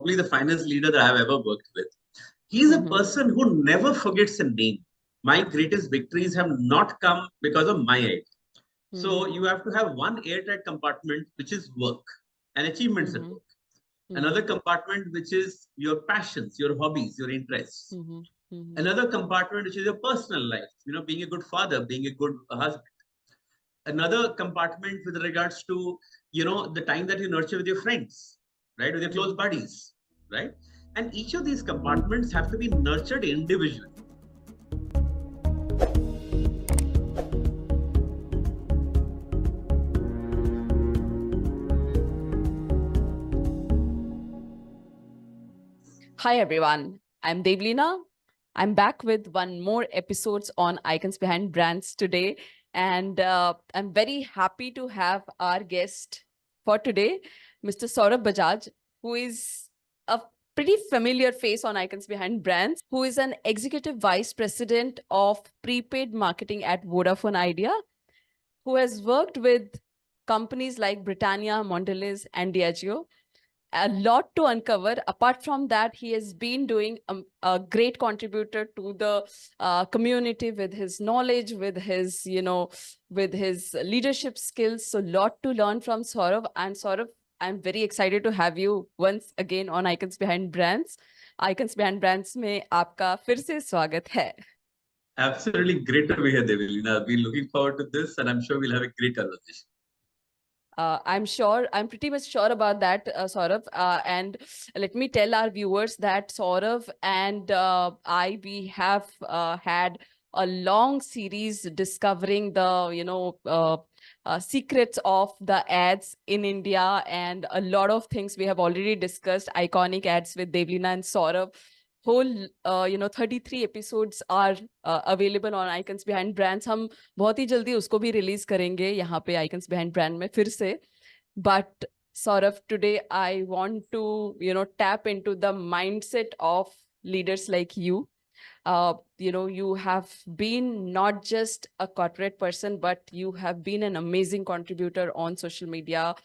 the finest leader that I've ever worked with. He's a person who never forgets a name. My greatest victories have not come because of my idea. So you have to have one airtight compartment, which is work and achievements at work. Another compartment, which is your passions, your hobbies, your interests. Another compartment, which is your personal life, being a good father, being a good husband. Another compartment with regards to, the time that you nurture with your friends, right? With your close buddies, right? And each of these compartments have to be nurtured individually. Hi everyone, I'm Devleena. I'm back with one more episodes on Icons Behind Brands today. And I'm very happy to have our guest for today, Mr. Saurabh Bajaj, who is a pretty familiar face on Icons Behind Brands, who is an Executive Vice President of Prepaid Marketing at Vodafone Idea, who has worked with companies like Britannia, Mondelez, and Diageo. A lot to uncover. Apart from that, he has been doing a great contributor to the community with his knowledge, with his, with his leadership skills. So lot to learn from Saurabh. And Saurabh, I'm very excited to have you once again on Icons Behind Brands. Icons Behind Brands में आपका फिर से स्वागत है. Absolutely great to be here, Devleena. I've been looking forward to this, and I'm sure we'll have a great conversation. I'm pretty much sure about that, Saurabh. And let me tell our viewers that Saurabh and we have had a long series discovering the, secrets of the ads in India, and a lot of things we have already discussed, iconic ads with Devleena and Saurabh. Whole 33 episodes are available on Icons Behind Brands. हम बहुत ही जल्दी उसको भी release करेंगे यहाँ पे Icons Behind Brand में फिर से. But Saurabh, today I want to tap into the mindset of leaders like you. You have been not just a corporate person, but you have been an amazing contributor on social media.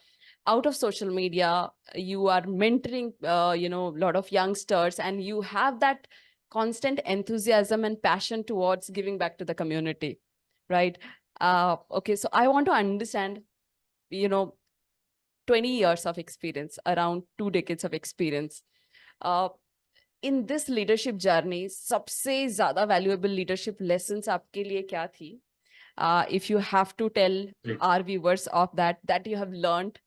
Out of social media, you are mentoring, a lot of youngsters, and you have that constant enthusiasm and passion towards giving back to the community, right? Okay, so I want to understand, 20 years of experience, around 2 decades of experience. In this leadership journey, सबसे ज़्यादा valuable leadership lessons आपके लिए क्या थी? If you have to tell our viewers of that you have learned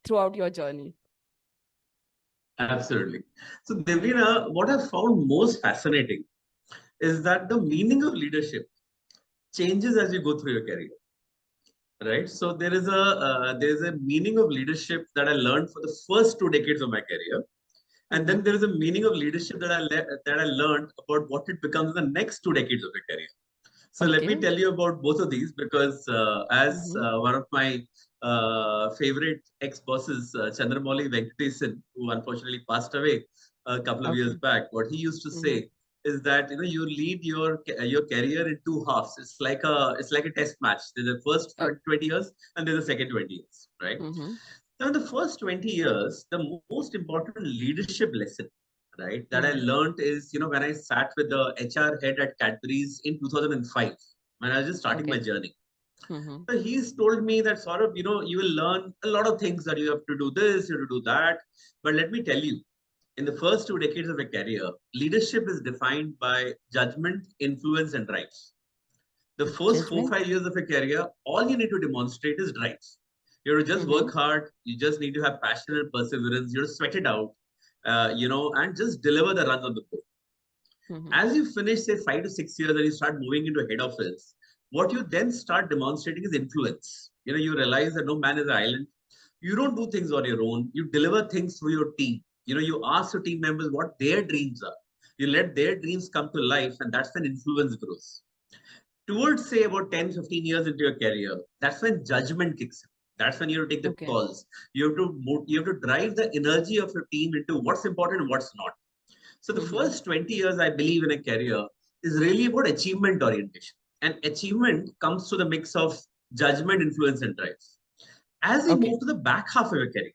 throughout your journey. Absolutely. So, Devleena, what I found most fascinating is that the meaning of leadership changes as you go through your career, right? So there is a meaning of leadership that I learned for the first 2 decades of my career, and then there is a meaning of leadership that I learned about what it becomes in the next 2 decades of your career. So let me tell you about both of these, because as one of my favorite ex-bosses, Chandramouli Venkatesan, who unfortunately passed away a couple of years back, what he used to say is that you lead your career in 2 halves. It's like a test match. There's the first 20 years and there's the second 20 years, right? Now, in the first 20 years, the most important leadership lesson, right, that I learned is, when I sat with the HR head at Cadbury's in 2005, when I was just starting my journey. So he's told me that, Saurabh, you will learn a lot of things, that you have to do this, you have to do that. But let me tell you, in the first 2 decades of a career, leadership is defined by judgment, influence, and drive. The first 4-5 years of a career, all you need to demonstrate is drive. You have to just work hard. You just need to have passion and perseverance. You have to sweat it out, and just deliver the runs on the board. As you finish, say, 5 to 6 years, and you start moving into head office, what you then start demonstrating is influence. You realize that no man is an island. You don't do things on your own. You deliver things through your team. You ask your team members what their dreams are. You let their dreams come to life, and that's when influence grows. Towards, say, about 10, 15 years into your career, that's when judgment kicks in. That's when you have to take the calls. You have to drive the energy of your team into what's important and what's not. So the first 20 years, I believe, in a career is really about achievement orientation. And achievement comes through the mix of judgment, influence, and drive. As you move to the back half of your career,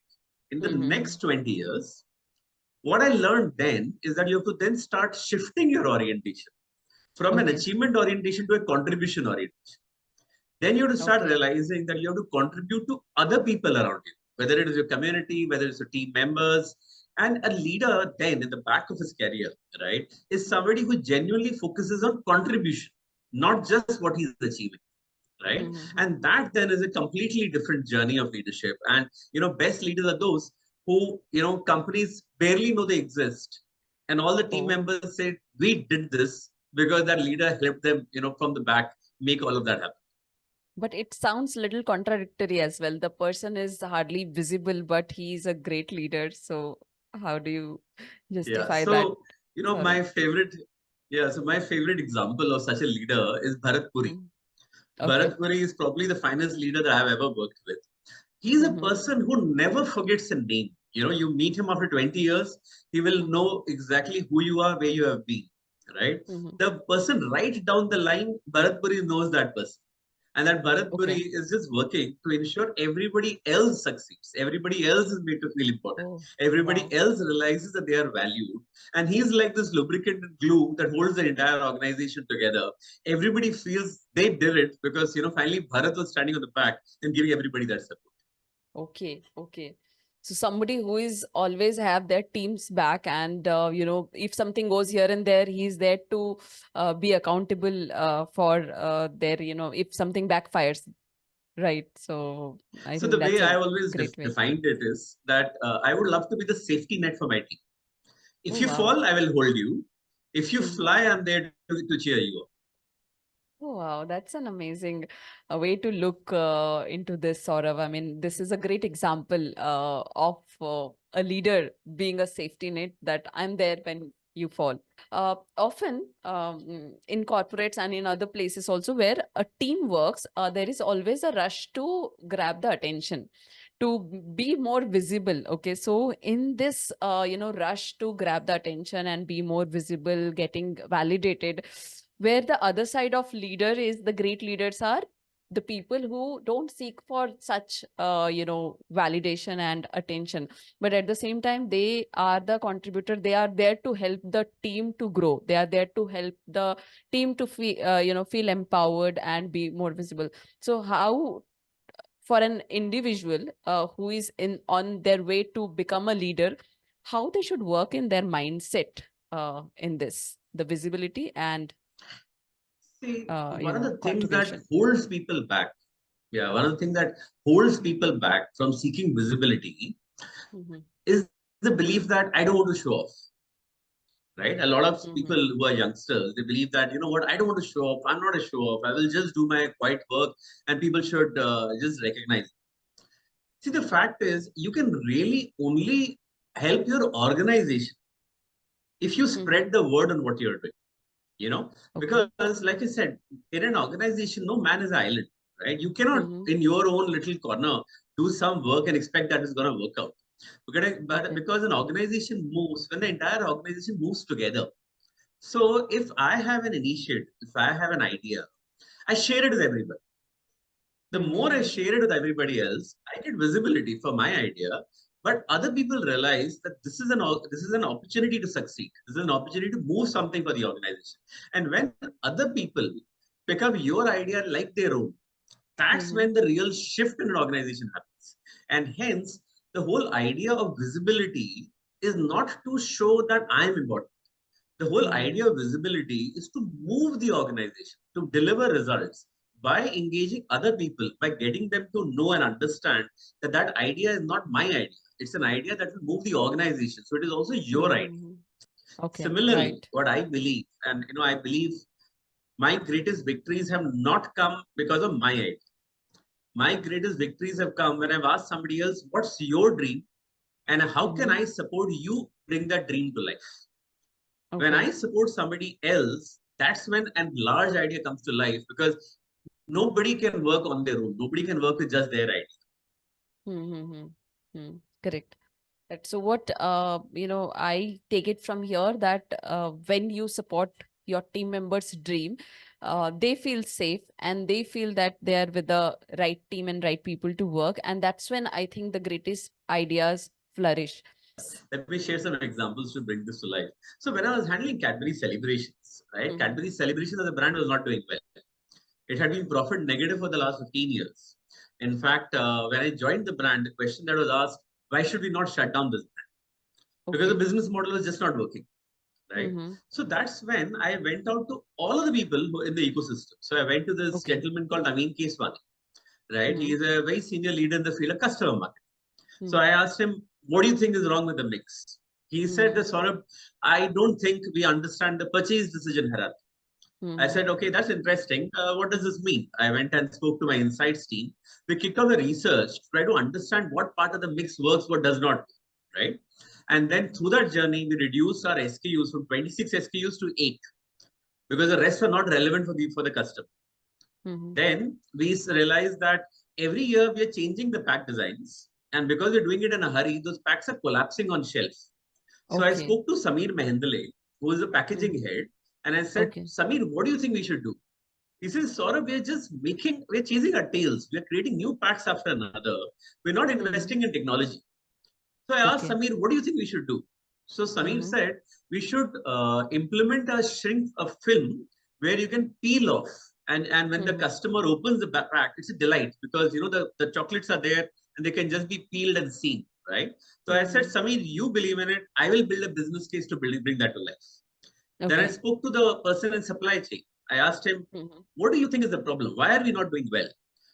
in the next 20 years, What I learned then is that you have to then start shifting your orientation from an Okay. achievement orientation to a contribution orientation. Then you have to start Okay. realizing that you have to contribute to other people around you, whether it is your community, whether it's your team members. And a leader, then in the back of his career, right, is somebody who genuinely focuses on contribution, not just what he's achieving. Right. Mm-hmm. And that then is a completely different journey of leadership. And, best leaders are those who, companies barely know they exist. And all the team Oh, members say, we did this because that leader helped them, from the back make all of that happen. but it sounds little contradictory as well. The person is hardly visible, but he's a great leader. So how do you Yeah. justify that, So, Saurabh? my favorite example of such a leader is Bharat Puri. Mm. Okay. Bharat Puri is probably the finest leader that I've ever worked with. He's a Mm-hmm. person who never forgets a name. You meet him after 20 years, he will Mm-hmm. know exactly who you are, where you have been, right? Mm-hmm. The person right down the line, Bharat Puri knows that person. And that Bharat Puri Okay. is just working to ensure everybody else succeeds. Everybody else is made to feel important. Oh, Everybody wow. else realizes that they are valued. And he's like this lubricant and glue that holds the entire organization together. Everybody feels they did it because, finally Bharat was standing on the back and giving everybody that support. Okay. Okay. So somebody who is always have their team's back, and if something goes here and there, he's there to be accountable for their, if something backfires. Right. So I So the think that's way a I always great way. defined it is that I would love to be the safety net for my team. If Oh, you wow. fall, I will hold you. If you Mhm. fly, I'm there to cheer you up. Oh, wow, that's an amazing way to look into this, Saurav. I mean, this is a great example of a leader being a safety net, that I'm there when you fall. Often in corporates and in other places also where a team works, there is always a rush to grab the attention, to be more visible. Okay, so in this rush to grab the attention and be more visible, getting validated, where the other side of leader is, the great leaders are the people who don't seek for such validation and attention, but at the same time they are the contributor. They are there to help the team to grow. They are there to help the team to feel feel empowered and be more visible. So how, for an individual who is in on their way to become a leader, how they should work in their mindset in this, the visibility and See, one of the things that contribution. holds people back, one of the things that holds people back from seeking visibility Mhm. is the belief that I don't want to show off. Right? A lot of people Mhm. who are youngsters, they believe that, what, I don't want to show off. I'm not a show off. I will just do my quiet work and people should just recognize it. See, the fact is, you can really only help your organization if you Mhm. spread the word on what you're doing. Okay. Because like I said, in an organization, no man is an island, right? You cannot, Mhm. in your own little corner, do some work and expect that it's going to work out. Okay. Because an organization moves, when the entire organization moves together. So if I have an initiative, if I have an idea, I share it with everybody. The more I Mhm. share it with everybody else, I get visibility for my idea. But other people realize that this is an opportunity to succeed. This is an opportunity to move something for the organization. And when other people pick up your idea like their own, that's Mhm. when the real shift in an organization happens. And hence, the whole idea of visibility is not to show that I'm important. The whole Mhm. idea of visibility is to move the organization, to deliver results by engaging other people, by getting them to know and understand that that idea is not my idea. It's an idea that will move the organization. So it is also your idea. Mhm. Okay. Similarly, Right. what I believe, and I believe my greatest victories have not come because of my idea. My greatest victories have come when I've asked somebody else, what's your dream? And how can Mhm. I support you bring that dream to life? When Okay. I support somebody else, that's when a large idea comes to life because nobody can work on their own. Nobody can work with just their idea. Mm-hmm. Correct. Right. So what I take it from here that when you support your team members' dream, they feel safe and they feel that they are with the right team and right people to work, and that's when I think the greatest ideas flourish. Let me share some examples to bring this to life. So when I was handling Cadbury Celebrations, right? Mm-hmm. Cadbury Celebrations as a brand was not doing well. It had been profit negative for the last 15 years. In fact, when I joined the brand, the question that was asked, why should we not shut down this brand? Because the Okay. business model was just not working, right? Mm-hmm. So that's when I went out to all of the people who in the ecosystem. So I went to this Okay. gentleman called Naveen Keswani, right? He Mm-hmm. is a very senior leader in the field of customer marketing. So I Mm-hmm. asked him, what do you think is wrong with the mix? He said, Mm-hmm. Saurabh, I don't think we understand the purchase decision hierarchy. I Mm-hmm. said, okay, that's interesting. What does this mean? I went and spoke to my insights team. We kicked off the research to try to understand what part of the mix works, what does not, right? And then through that journey, we reduced our SKUs from 26 SKUs to 8 because the rest were not relevant for the customer. Mm-hmm. Then we realized that every year we are changing the pack designs. And because we're doing it in a hurry, those packs are collapsing on shelf. So I Okay. spoke to Samir Mehendale, who is the Mm-hmm. packaging head, and I said, Okay. Samir, what do you think we should do? He says, Saurabh, we're chasing our tails. We're creating new packs after another. We're not Mm-hmm. investing in technology. So I asked Okay. Samir, what do you think we should do? So Samir Mm-hmm. said, we should implement a film where you can peel off. And when the Mm-hmm. customer opens the pack, it's a delight because the chocolates are there and they can just be peeled and seen, right? So I said, Mm-hmm. Samir, you believe in it. I will build a business case to bring that to life. Then I Okay. spoke to the person in supply chain. I asked him, Mm-hmm. what do you think is the problem? Why are we not doing well?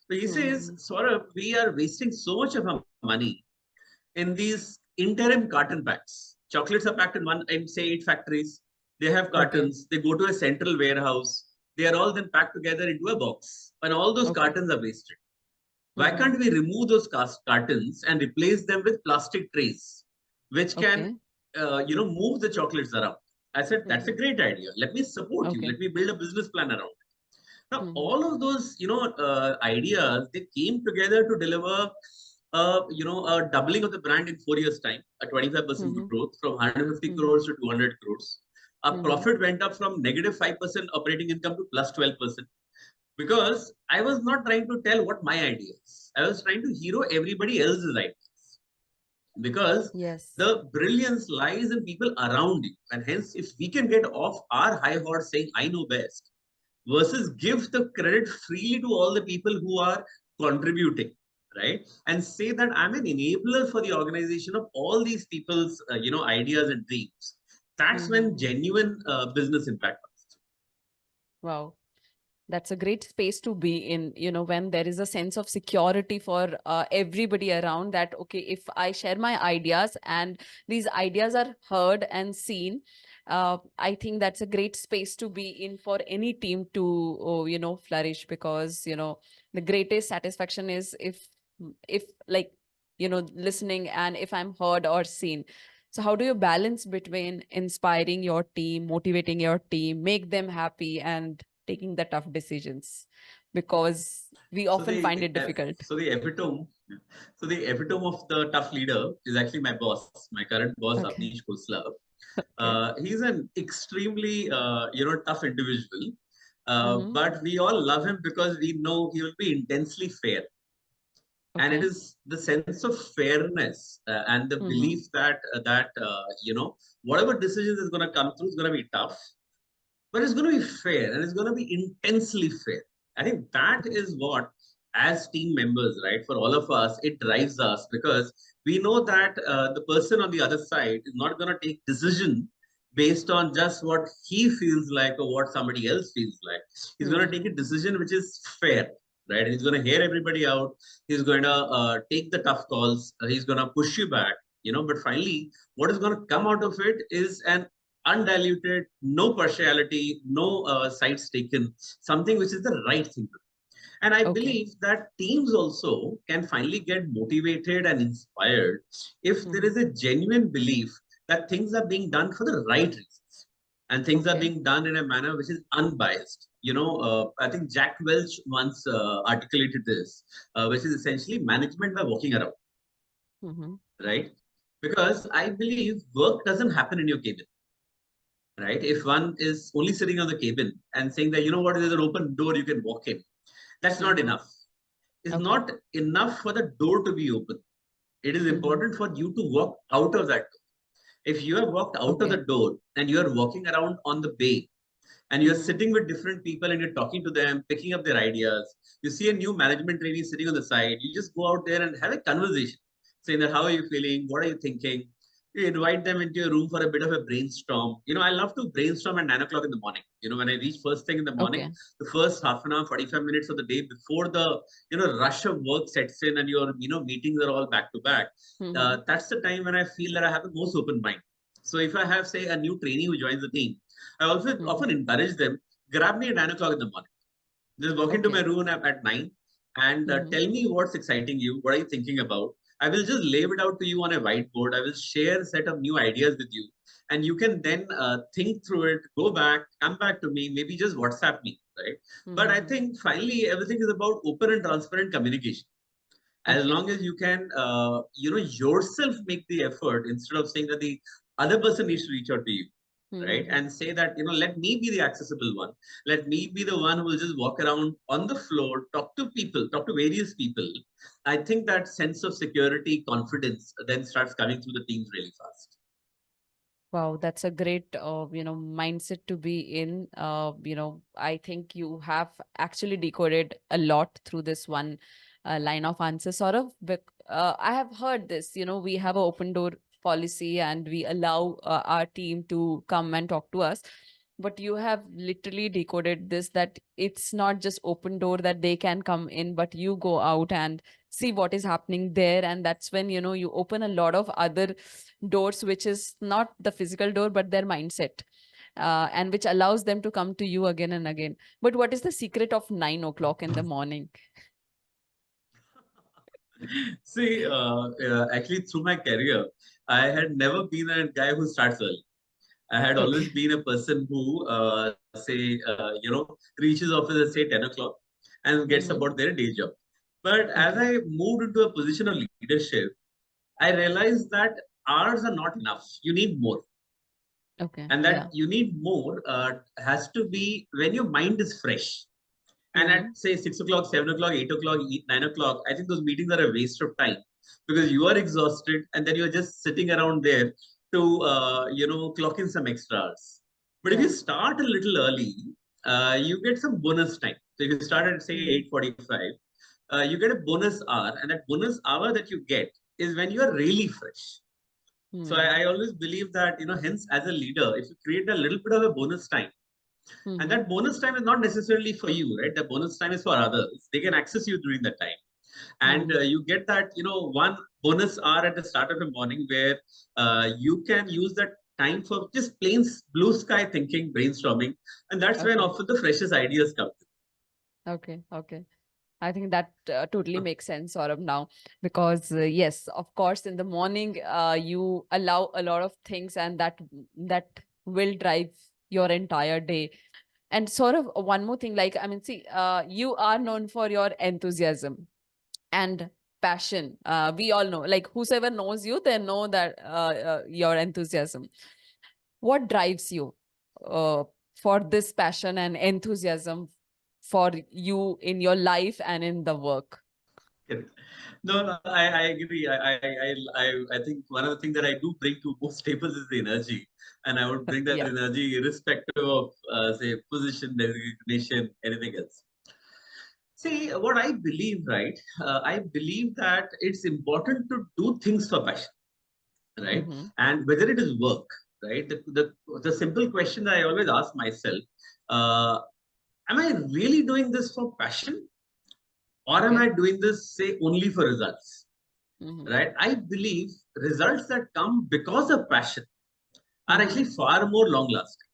So he says, Mm-hmm. Saurabh, we are wasting so much of our money in these interim carton packs. Chocolates are packed in say 8 factories. They have Okay. cartons. They go to a central warehouse. They are all then packed together into a box. And all those Okay. cartons are wasted. Why Mm-hmm. can't we remove those cartons and replace them with plastic trays, which can, Okay. move the chocolates around? I said, that's a Mm-hmm. great idea. Let me support you. Okay. Let me build a business plan around it. Now, Mm-hmm. all of those, ideas, they came together to deliver, a doubling of the brand in 4 years' time, a 25% Mm-hmm. growth from 150 Mm-hmm. crores to 200 crores. Our Mm-hmm. profit went up from negative 5% operating income to plus 12% because I was not trying to tell what my idea is. I was trying to hero everybody else's ideas because Yes. the brilliance lies in people around you. And hence, if we can get off our high horse saying, I know best, versus give the credit freely to all the people who are contributing, right? And say that I'm an enabler for the organization of all these people's, ideas and dreams. That's when Mm-hmm. genuine business impact comes. Wow. That's a great space to be in, when there is a sense of security for everybody around that, okay, if I share my ideas and these ideas are heard and seen, I think that's a great space to be in for any team to, flourish because, the greatest satisfaction is if like, listening and if I'm heard or seen. So how do you balance between inspiring your team, motivating your team, make them happy and taking the tough decisions because we So often find the it difficult. so the epitome, so the epitome of the tough leader is actually my boss, my current boss, Okay. Avnish Khosla. Okay. He's an extremely tough individual, Mm-hmm. but we all love him because we know he will be intensely fair. And it Okay. is the sense of fairness and the Mm-hmm. belief that whatever decision is going to come through is going to be tough, but it's going to be fair and it's going to be intensely fair. I think that is what, as team members, right, for all of us, it drives us because we know that the person on the other side is not going to take decision based on just what he feels like or what somebody else feels like. He's going to take a Mm-hmm. decision which is fair, right? He's going to hear everybody out. He's going to take the tough calls. He's going to push you back, but finally, what is going to come out of it is an undiluted, no partiality, no sides taken, something which is the right thing to do. And I Okay. believe that teams also can finally get motivated and inspired if there Mm-hmm. is a genuine belief that things are being done for the right reasons and things are Okay. being done in a manner which is unbiased. I think Jack Welch once articulated this, which is essentially management by walking around, Mm-hmm. right? Because I believe work doesn't happen in your cabin, right? If one is only sitting on the cabin and saying that, there's an open door, you can walk in, that's not Mm-hmm. enough. It's Okay. not enough for the door to be open. It is important for you to walk out of that door. If you have walked out of the Okay. door and you are walking around on the bay and you're sitting with different people and you're talking to them, picking up their ideas, you see a new management trainee sitting on the side, you just go out there and have a conversation, saying that how are you feeling? What are you thinking? You invite them into your room for a bit of a brainstorm. I love to brainstorm at 9 o'clock in the morning. When I reach first thing in the morning, Okay. the first half an hour, 45 minutes of the day before the, rush of work sets in and your, meetings are all back to back. Mm-hmm. That's the time when I feel that I have the most open mind. So if I have, say, a new trainee who joins the team, I also often encourage them, grab me at 9 o'clock in the morning. Just walk into my Okay. room at 9 and Mm-hmm. tell me what's exciting you. What are you thinking about? I will just lay it out to you on a whiteboard. I will share a set of new ideas with you. And you can then think through it, go back, come back to me, maybe just WhatsApp me, right? But I Mm-hmm. think finally everything is about open and transparent communication. As Okay. long as you can, yourself make the effort instead of saying that the other person needs to reach out to you, right? Mm-hmm. And say that, let me be the accessible one. Let me be the one who will just walk around on the floor, talk to people, talk to various people. I think that sense of security, confidence then starts coming through the teams really fast. Wow, that's a great, mindset to be in. I think you have actually decoded a lot through this one line of answer, sort of. I have heard this, we have an open door policy and we allow our team to come and talk to us. But you have literally decoded this, that it's not just open door that they can come in, but you go out and see what is happening there. And that's when, you open a lot of other doors, which is not the physical door, but their mindset, and which allows them to come to you again and again. But what is the secret of 9 o'clock in the morning? See, actually, through my career, I had never been a guy who starts early. I had always Okay. been a person who, reaches office at say 10 o'clock and gets Mm-hmm. about their day job. But as Okay. I moved into a position of leadership, I realized that hours are not enough. You need more. Okay. And that Yeah. you need more has to be when your mind is fresh. And Mm-hmm. at say 6 o'clock, 7 o'clock, 8 o'clock, 9 o'clock, I think those meetings are a waste of time because you are exhausted and then you're just sitting around there to, clock in some extra hours. But if you Yeah. start a little early, you get some bonus time. So if you start at say Mm-hmm. 8:45, you get a bonus hour, and that bonus hour that you get is when you are really fresh. So Mm-hmm. I always believe that, hence as a leader, if you create a little bit of a bonus time, and Mm-hmm. that bonus time is not necessarily for you, right? The bonus time is for others. They can access you during that time. And Mm-hmm. you get that, one bonus hour at the start of the morning where you can use that time for just plain blue sky thinking, brainstorming. And that's when Okay. often the freshest ideas come. Okay. Okay. I think that totally makes sense, Saurabh, now, because yes, of course, in the morning, you allow a lot of things, and that will drive your entire day. And sort of one more thing, like, I mean, see, you are known for your enthusiasm and passion. We all know, like, whosoever knows you, they know that your enthusiasm. What drives you for this passion and enthusiasm for you in your life and in the work? Correct. No, no, I agree. I think one of the things that I do bring to most tables is the energy. And I would bring that Yeah. energy irrespective of, say, position, designation, anything else. See, what I believe, right? I believe that it's important to do things for passion, right? Mm-hmm. And whether it is work, right? The simple question that I always ask myself, uh, am I really doing this for passion? Or am Okay. I doing this, say, only for results? Mm-hmm. Right? I believe results that come because of passion are Mm-hmm. actually far more long lasting.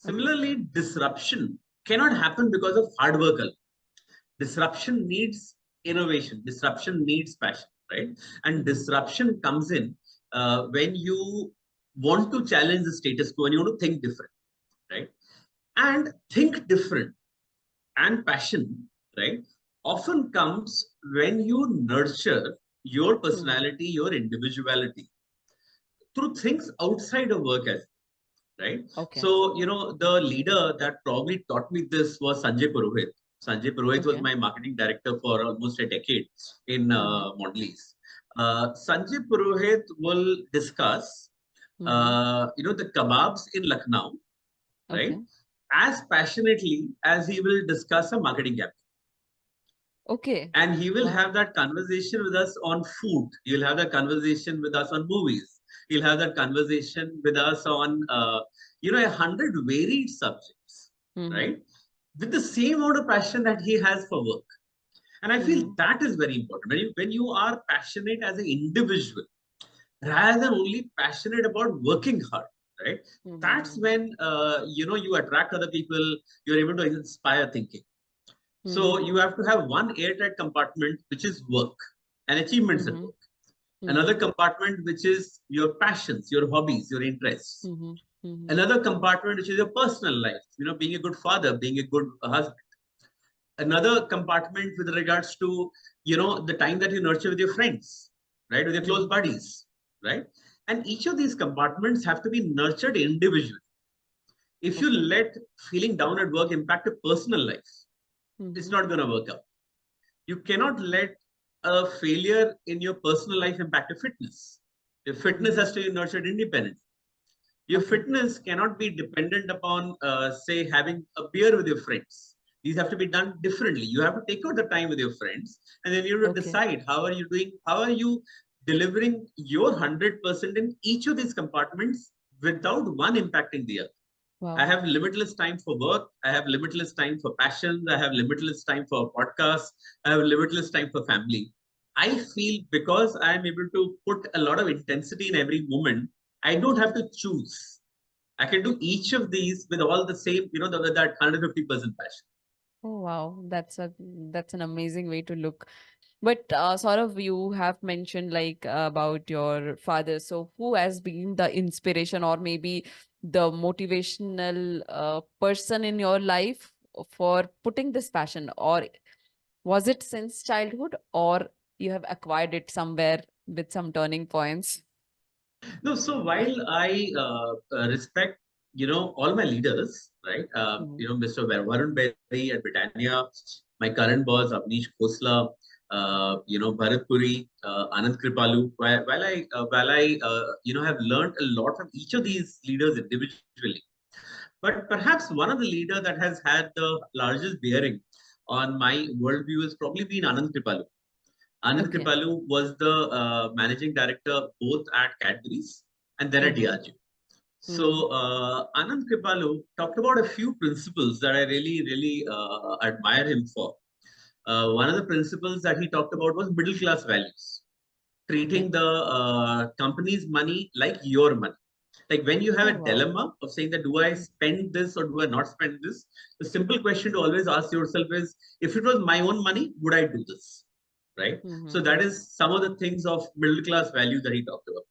Okay. Similarly, disruption cannot happen because of hard work alone. Disruption needs innovation, disruption needs passion, right? And Mm-hmm. disruption comes in when you want to challenge the status quo and you want to think different, right? And think different and passion, right, often comes when you nurture your Mm-hmm. personality, your individuality through things outside of work as well, right? Okay. So, the leader that probably taught me this was Sanjay Purohit. Sanjay Purohit was Okay. my marketing director for almost a decade in Mm-hmm. Mondelez. Sanjay Purohit will discuss, the kebabs in Lucknow, right? Okay. As passionately as he will discuss a marketing campaign. Okay. And he will Wow. have that conversation with us on food. He'll have that conversation with us on movies. He'll have that conversation with us on, 100 varied subjects, Mm-hmm. right? With the same amount of passion that he has for work. And I feel Mm-hmm. that is very important. When you are passionate as an individual, rather than only passionate about working hard, right? That's Mm-hmm. when, you attract other people, you're able to inspire thinking. So Mm-hmm. you have to have one airtight compartment, which is work and achievements at Mm-hmm. work. Another Mm-hmm. compartment, which is your passions, your hobbies, your interests. Mm-hmm. Mm-hmm. Another compartment, which is your personal life, being a good father, being a good husband. Another compartment with regards to, the time that you nurture with your friends, right? With your close Mm-hmm. buddies, right? And each of these compartments have to be nurtured individually. If you Okay. let feeling down at work impact a personal life, it's Mm-hmm. not going to work out. You cannot let a failure in your personal life impact your fitness. Your fitness Mm-hmm. has to be nurtured independently. Your Okay. fitness cannot be dependent upon, say, having a beer with your friends. These have to be done differently. You have to take out the time with your friends, and then you have to Okay. decide how are you doing, how are you delivering your 100% in each of these compartments without one impacting the other. I Wow. have limitless time for work. I have limitless time for passions. I have limitless time for podcasts. I have limitless time for family. I feel because I am able to put a lot of intensity in every moment, I don't have to choose. I can do each of these with all the same, with that 150% passion. Oh, wow. That's an amazing way to look. But sort of you have mentioned like about your father. So who has been the inspiration or maybe the motivational person in your life for putting this passion? Or was it since childhood or you have acquired it somewhere with some turning points? No, so while I respect, all my leaders, right? Mhm. Mr. Varun Berry at Britannia, my current boss, Avnish Khosla, Bharat Puri, Anand Kripalu. While I have learned a lot from each of these leaders individually. But perhaps one of the leader that has had the largest bearing on my worldview has probably been Anand Kripalu. Anand Okay. Kripalu was the managing director both at Cadbury's and then at Mm-hmm. Diageo. Mm-hmm. So Anand Kripalu talked about a few principles that I really, really admire him for. One of the principles that he talked about was middle class values, treating Okay. the company's money like your money. Like when you have Oh, a wow. dilemma of saying that do I spend this or do I not spend this, the simple question to always ask yourself is, if it was my own money, would I do this? Right? So Mm-hmm. that is some of the things of middle class value that he talked about.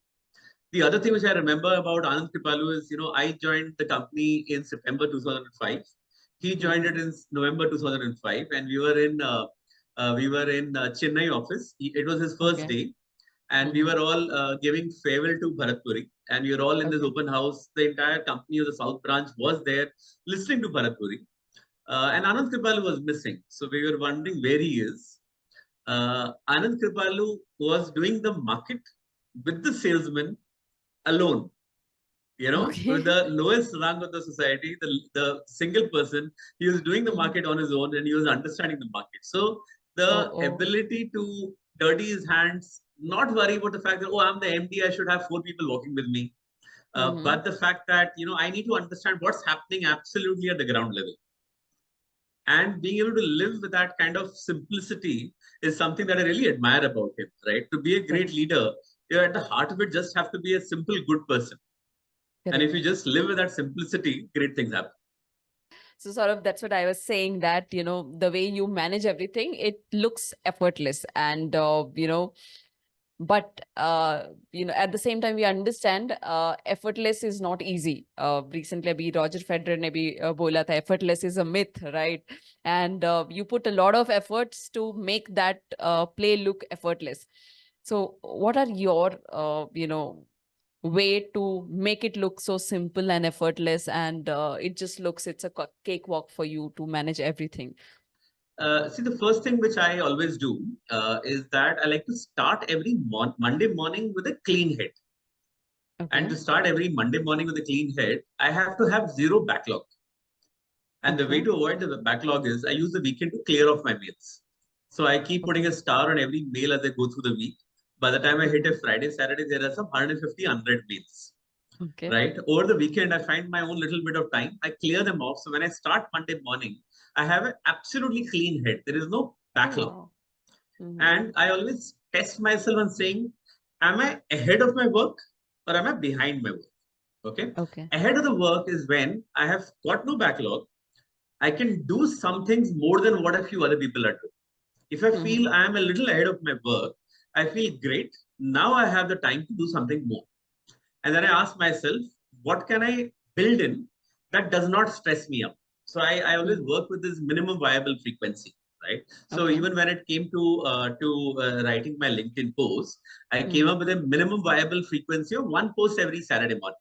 The other thing which I remember about Anand Kripalu is, I joined the company in September 2005. He joined Mm-hmm. it in November 2005, and we were in Chennai office. It was his first Okay. day, and we Mm-hmm. were all giving farewell to Bharatpuri, and we were all in this Okay. open house. The entire company of the South branch was there listening to Bharatpuri, and Anand Kripalu was missing. So we were wondering where he is. Anand Kripalu was doing the market with the salesman alone, with Okay. the lowest rung of the society, the single person. He was doing the Mm-hmm. market on his own and he was understanding the market. So Oh, the oh. ability to dirty his hands, not worry about the fact that, oh, I'm the MD, I should have four people working with me. Mm-hmm. But the fact that, I need to understand what's happening absolutely at the ground level. And being able to live with that kind of simplicity is something that I really admire about him, right? To be a great Correct. leader, you at the heart of it just have to be a simple, good person. And if you Correct. just live with that simplicity, great things happen. So sort of that's what I was saying that, the way you manage everything, it looks effortless and, but, at the same time, we understand effortless is not easy. Recently, abhi Roger Federer ne bhi bola tha, effortless is a myth, right? And you put a lot of efforts to make that play look effortless. So what are your, way to make it look so simple and effortless and it just looks it's a cakewalk for you to manage everything? See, the first thing which I always do is that I like to start every Monday morning with a clean head. And Okay. to start every Monday morning with a clean head, I have to have zero backlog. And the way Okay. to avoid the backlog is I use the weekend to clear off my mails. So I keep putting Okay. a star on every mail as I go through the week. By the time I hit a Mm-hmm. Friday, Saturday, there are some 150, 100 mails. Okay. Right? Over the weekend, I find my own little bit of time. I clear them off. So when I start Monday morning, I have an absolutely clean head. There is no Oh, backlog. wow. Mm-hmm. And I always test myself on saying, am I ahead of my work or am I behind my work? Okay. Okay. Ahead of the work is when I have got no backlog. I can do some things more than what a few other people are doing. If I Mm-hmm. feel I am a little ahead of my work, I feel great. Now I have the time to do something more. And then I ask myself, what can I build in that does not stress me up? So I always Mm-hmm. work with this minimum viable frequency, right? So Okay. even when it came to writing my LinkedIn post, I came Mm-hmm. up with a minimum viable frequency of one post every Saturday morning.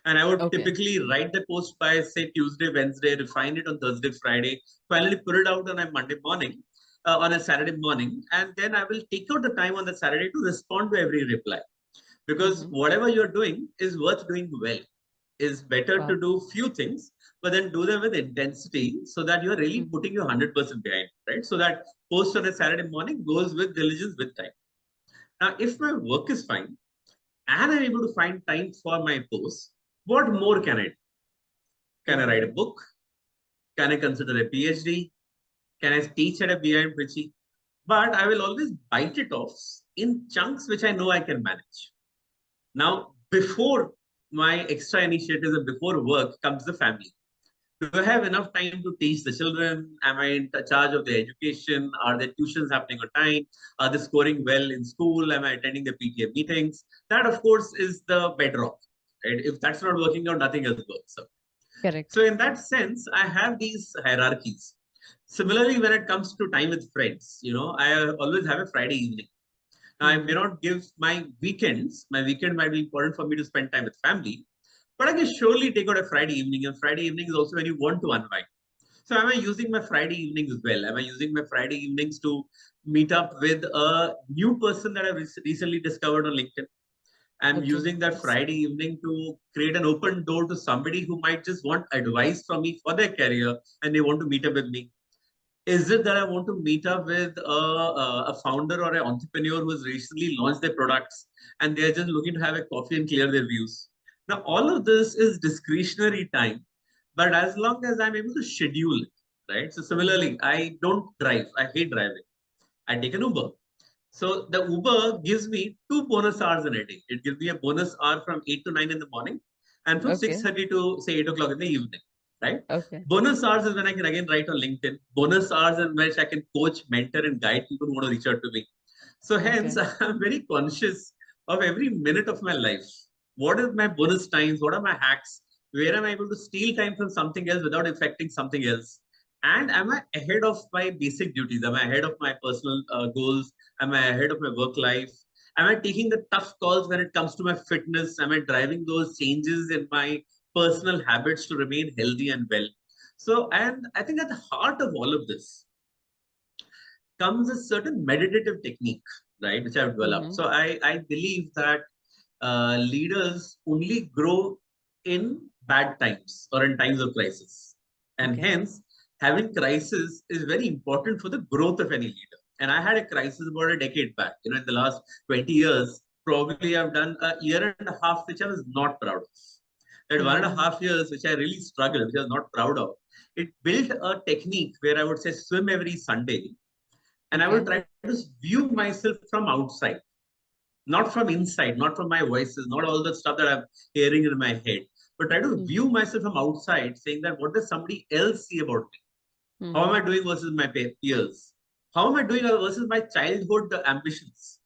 And I would Okay. typically write the post by, say, Tuesday, Wednesday, refine it on Thursday, Friday, finally put it out on a Monday morning, on a Saturday morning. And then I will take out the time on the Saturday to respond to every reply. Because Mm-hmm. whatever you're doing is worth doing well. Is better to Wow. do few things, but then do them with intensity so that you're really Mm-hmm. putting your 100% behind, right? So that post on a Saturday morning goes with diligence with time. Now, if my work is fine and I'm able to find time for my posts, what more can I do? Can I write a Mm-hmm. book? Can I consider a PhD? Can I teach at a BIM Richie? But I will always bite it off in chunks which I know I can manage. Now, before my extra initiatives and before work comes the family. Do I have enough time to teach the children? Am I in charge of their education? Are their tuitions happening on time? Are they scoring well in school? Am I attending the PTA meetings? That, of course, is the bedrock. Right? If that's not working out, nothing else works. So Correct. in that sense, I have these hierarchies. Similarly, when it comes to time with friends, I always have a Friday evening. Now, I may Mm-hmm. not give my weekends. My weekend might be important for me to spend time with family, but I can surely take out a Friday evening. And Friday evening is also when you want to unwind. So, am I using my Friday evenings as well? Am I using my Friday evenings to meet up with a new person that I've recently discovered on LinkedIn? I'm Okay. using that Yes. Friday evening to create an open door to somebody who might just want advice from me for their career and they want to meet up with me. Is it that I want to meet up with a founder or an entrepreneur who has recently launched their products and they're just looking to have a coffee and clear their views? Now, all of this is discretionary time, but as long as I'm able to schedule it, right? So, Mm-hmm. similarly, I don't drive, I hate driving. I take an Uber. So the Uber gives me two bonus hours in a day. It gives me a bonus hour from 8 to 9 in the morning and from Okay. 6:30 to say 8 o'clock in the evening. Right? Okay. Bonus hours is when I can again write on LinkedIn. Bonus hours in which I can coach, mentor, and guide people who want to reach out to me. So hence, Okay. I'm very conscious of every minute of my life. What is my bonus times? What are my hacks? Where am I able to steal time from something else without affecting something else? And am I ahead of my basic duties? Am I ahead of my personal goals? Am I ahead of my work life? Am I taking the tough calls when it comes to my fitness? Am I driving those changes in my personal habits to remain healthy and well? So, and I think at the heart of all of this comes a certain meditative technique, right, which I've developed. Mm-hmm. So I believe that leaders only grow in bad times or in times of crisis. And Okay. hence, having crisis is very important for the growth of any leader. And I had a crisis about a decade back. In the last 20 years, probably I've done a year and a half, which I was not proud of. That one and a Mm-hmm. half years, which I really struggled, which I was not proud of, it built a technique where I would say swim every Sunday and I will Okay. try to view myself from outside, not from inside, not from my voices, not all the stuff that I'm hearing in my head, but try to Mm-hmm. view myself from outside, saying that what does somebody else see about me? How am Mm-hmm. I doing versus my peers? How am I doing versus my childhood ambitions?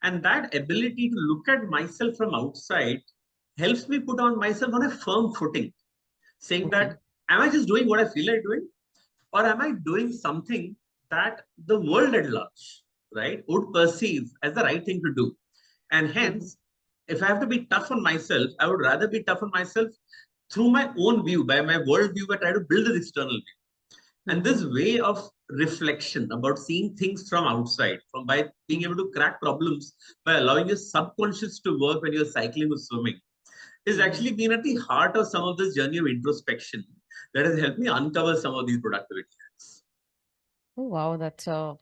And that ability to look at myself from outside helps me put on myself on a firm footing, saying Okay. that, am I just doing what I feel like doing? Or am I doing something that the world at large, right, would perceive as the right thing to do? And Mm-hmm. hence, if I have to be tough on myself, I would rather be tough on myself through my own view, by my world view, but try to build an external view. And Mm-hmm. this way of reflection, about seeing things from outside, from by being able to crack problems by allowing your subconscious to work when you're cycling or swimming, is actually been at the heart of some of this journey of introspection that has helped me uncover some of these productivity hacks. Oh, wow, that's I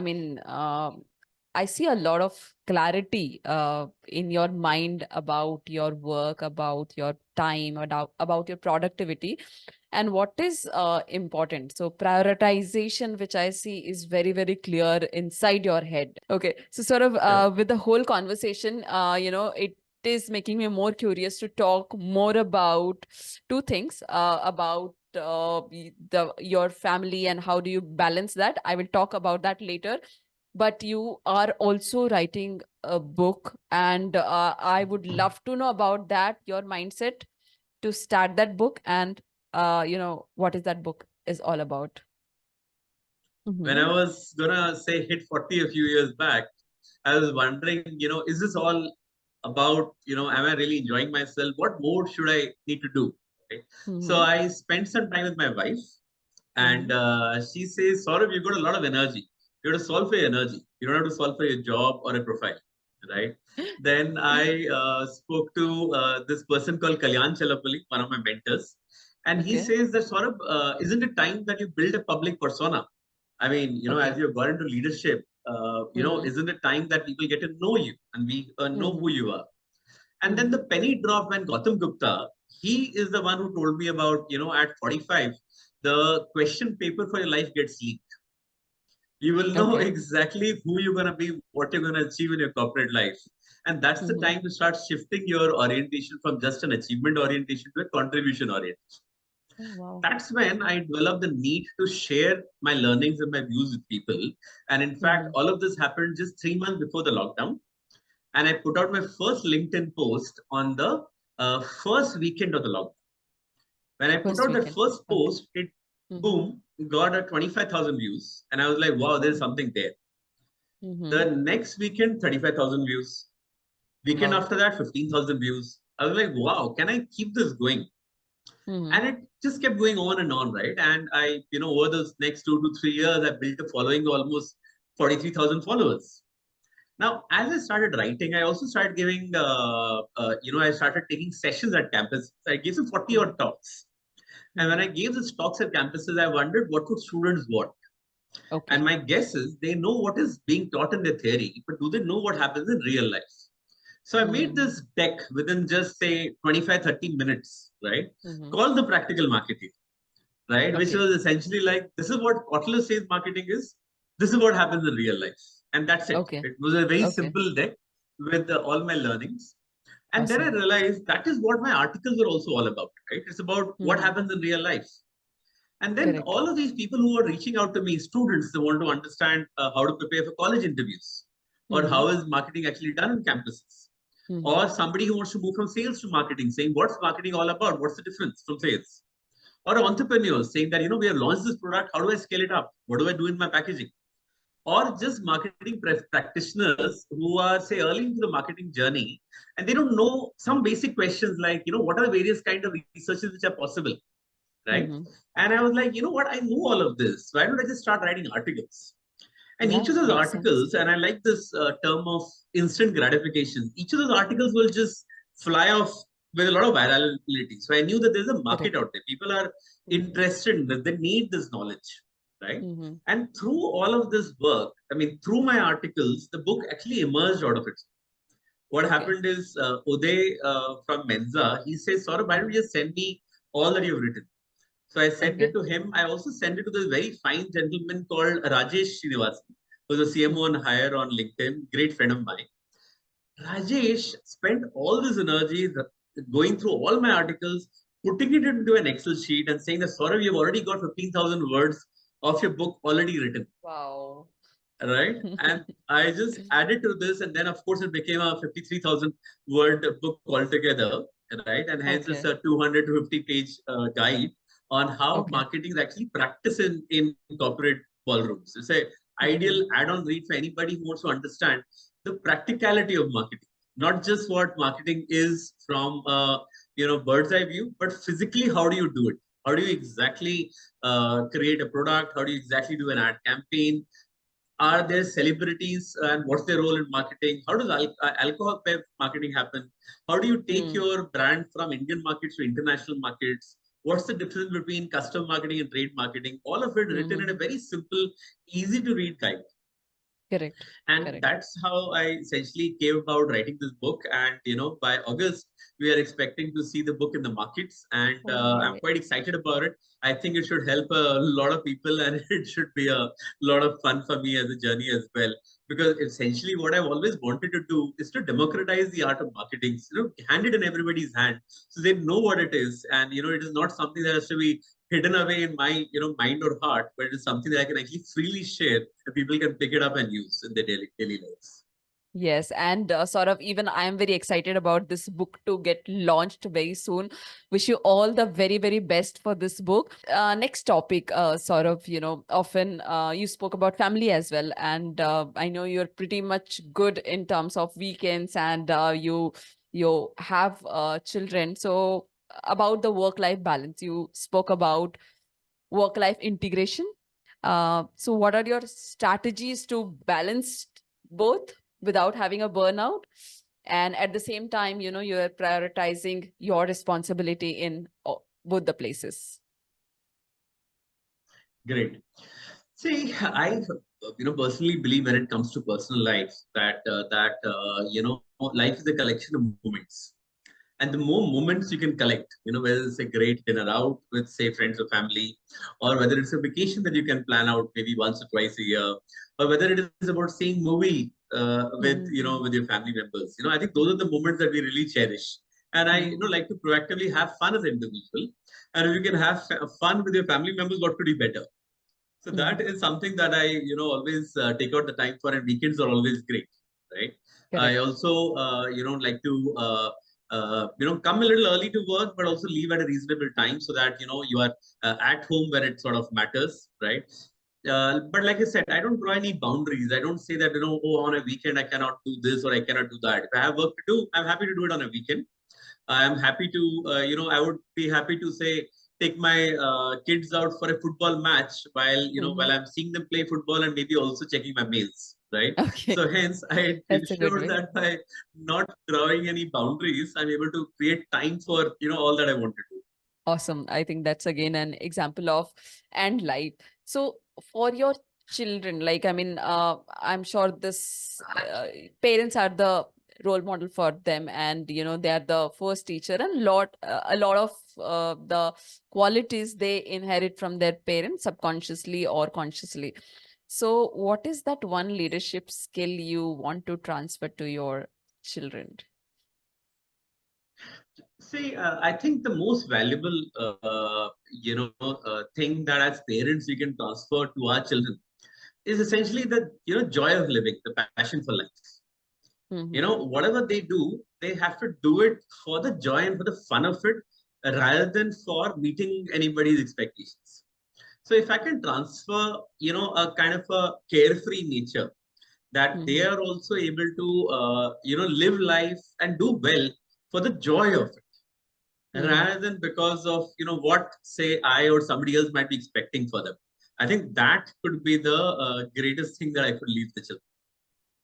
mean, I see a lot of clarity in your mind about your work, about your time, about your productivity, and what is important. So prioritization, which I see is very, very clear inside your head. Okay, so sort of Yeah. with the whole conversation, it is making me more curious to talk more about two things about your family and how do you balance that. I will talk about that later, but you are also writing a book, and I would love to know about that, your mindset to start that book, and what is that book is all about. When Mm-hmm. I was gonna say hit 40 a few years back, I was wondering, is this all about, am I really enjoying myself? What more should I need to do? Okay. So Mm-hmm. I spent some time with my wife, and Mm-hmm. she says, Saurabh, you've got a lot of energy. You have to solve for your energy. You don't have to solve for your job or a profile, right? Then I spoke to this person called Kalyan Chalapalli, one of my mentors. And he Okay. says that, Saurabh, isn't it time that you build a public persona? I mean, Okay. as you've got into leadership, Mm-hmm. isn't it time that people get to know you and we know Mm-hmm. who you are? And then Mm-hmm. the penny dropped when Gautam Gupta, he is the one who told me about, at 45, the question paper for your life gets leaked. You will know Okay. exactly who you're going to be, what you're going to achieve in your corporate life. And that's the Mm-hmm. time to start shifting your orientation from just an achievement orientation to a contribution orientation. Oh, wow. That's when I developed the need to share my learnings and my views with people. And in fact, Mm-hmm. all of this happened just 3 months before the lockdown. And I put out my first LinkedIn post on the first weekend of the lockdown. When I put First out that weekend. first Okay. post, it Mm-hmm. boom got a 25,000 views. And I was like, wow, there's Oh. something there. Mm-hmm. The next weekend, 35,000 views. Weekend Wow. after that, 15,000 views. I was like, wow, can I keep this going? Mm-hmm. And it just kept going on, right? And I, over those next 2 to 3 years, I built a following of almost 43,000 followers. Now, as I started writing, I also started giving, I started taking sessions at campus. I gave some 40 Mm-hmm. odd talks. And when Mm-hmm. I gave these talks at campuses, I wondered what would students want. And Okay. my guess is they know what is being taught in their theory, but do they know what happens in real life? So I made Mm-hmm. this deck within just say 25, 30 minutes, right? Mm-hmm. Called the practical marketing, right? Which Okay. was essentially like, this is what Kotler says marketing is. This is what happens in real life. And that's it. Okay. It was a very Okay. simple deck with all my learnings. And then I Awesome. realized that is what my articles are also all about, right? It's about what Mm-hmm. happens in real life. And then Correct. all of these people who are reaching out to me, students, they want to understand how to prepare for college interviews or Mm-hmm. how is marketing actually done on campuses. Mm-hmm. Or somebody who wants to move from sales to marketing, saying, what's marketing all about? What's the difference from sales? Or entrepreneurs saying that, we have launched this product. How do I scale it up? What do I do in my packaging? Or just marketing practitioners who are, say, early into the marketing journey and they don't know some basic questions like, what are the various kind of researches which are possible, right? Mm-hmm. And I was like, you know what? I know all of this. Why don't I just start writing articles? And each Yeah, of those makes sense. articles, and I like this term of instant gratification, each of those articles will just fly off with a lot of virality. So I knew that there's a market Correct. out there. People are Mm-hmm. interested in this, they need this knowledge, right? Mm-hmm. And through all of this work, I mean, through my articles, the book actually emerged out of it. What Okay. happened is Uday from Menza, he says, Saurabh, why don't Mm-hmm. you just send me all that you've written? So I sent it Okay. to him. I also sent it to this very fine gentleman called Rajesh Srinivasan, who's a CMO Mm-hmm. on hire on LinkedIn, great friend of mine. Rajesh spent all this energy going through all my articles, putting it into an Excel sheet and saying that, Saurav, you've already got 15,000 words of your book already written, Wow. right? And I just added to this, and then of course it became a 53,000 word book altogether, right? And hence it's Okay. a 200 to 50 page guide on how Okay. marketing is actually practiced in corporate ballrooms. It's a Mm-hmm. ideal add-on read for anybody who wants to understand the practicality of marketing, not just what marketing is from bird's eye view, but physically how do you do it? How do you exactly create a product? How do you exactly do an ad campaign? Are there celebrities and what's their role in marketing? How does alcohol marketing happen? How do you take Hmm. your brand from Indian markets to international markets? What's the difference between custom marketing and trade marketing? All of it written in a Hmm. very simple, easy to read guide. Correct. And Correct. that's how I essentially came about writing this book. And by August we are expecting to see the book in the markets, and Oh, I'm yay. quite excited about it. I think it should help a lot of people, and it should be a lot of fun for me as a journey as well, because essentially what I've always wanted to do is to democratize the art of marketing, hand it in everybody's hand so they know what it is. And it is not something that has to be hidden away in my mind or heart, but it is something that I can actually freely share and people can pick it up and use in their daily lives. Yes, and sort of even I am very excited about this book to get launched very soon. Wish you all the very, very best for this book. Next topic, sort of, often you spoke about family as well, and I know you're pretty much good in terms of weekends, and you have children. So about the work-life balance, you spoke about work-life integration. So what are your strategies to balance both without having a burnout? And at the same time, you're prioritizing your responsibility in both the places. Great. See, I personally believe when it comes to personal life that life is a collection of moments. And the more moments you can collect, whether it's a great dinner out with, say, friends or family, or whether it's a vacation that you can plan out maybe once or twice a year, or whether it is about seeing movie with Mm-hmm. your family members. I think those are the moments that we really cherish. And I Mm-hmm. like to proactively have fun as an individual. And if you can have fun with your family members, what could be better? So that Mm-hmm. is something that I, always take out the time for, and weekends are always great, right? I Correct. also, like to, come a little early to work, but also leave at a reasonable time so that, you are at home when it sort of matters, right? But like I said, I don't draw any boundaries. I don't say that, oh, on a weekend, I cannot do this or I cannot do that. If I have work to do, I'm happy to do it on a weekend. I am happy to, I would be happy to say, take my kids out for a football match while Mm-hmm. I'm seeing them play football and maybe also checking my mails, right? Okay, So hence, I that's a good ensure way. that by not drawing any boundaries, I'm able to create time for all that I want to do. Awesome. I think that's again an example of and life. So for your children, like, I mean, I'm sure this parents are the role model for them, and they are the first teacher, and a lot of the qualities they inherit from their parents subconsciously or consciously. So what is that one leadership skill you want to transfer to your children? See, I think the most valuable, thing that as parents we can transfer to our children is essentially the joy of living, the passion for life. Mm-hmm. Whatever they do, they have to do it for the joy and for the fun of it, rather than for meeting anybody's expectations. So if I can transfer, a kind of a carefree nature, that they Mm-hmm. are also able to, live life and do well for the joy of it, Mm-hmm. rather than because of, what, say, I or somebody else might be expecting for them. I think that could be the greatest thing that I could leave the children.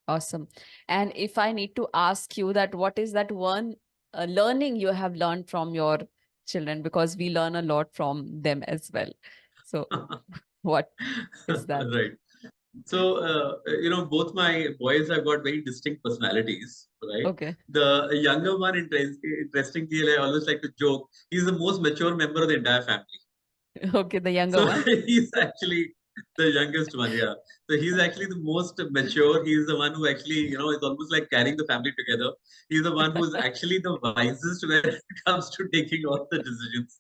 Awesome. And if I need to ask you that, what is that one learning you have learned from your children? Because we learn a lot from them as well. So, what is that? Right. So, both my boys have got very distinct personalities, right? Okay. The younger one, interestingly, I always like to joke, he's the most mature member of the entire family. Okay, the younger So one. he's actually the youngest one, yeah. So he's actually the most mature. He's the one who actually, is almost like carrying the family together. He's the one who's actually the wisest when it comes to taking all the decisions.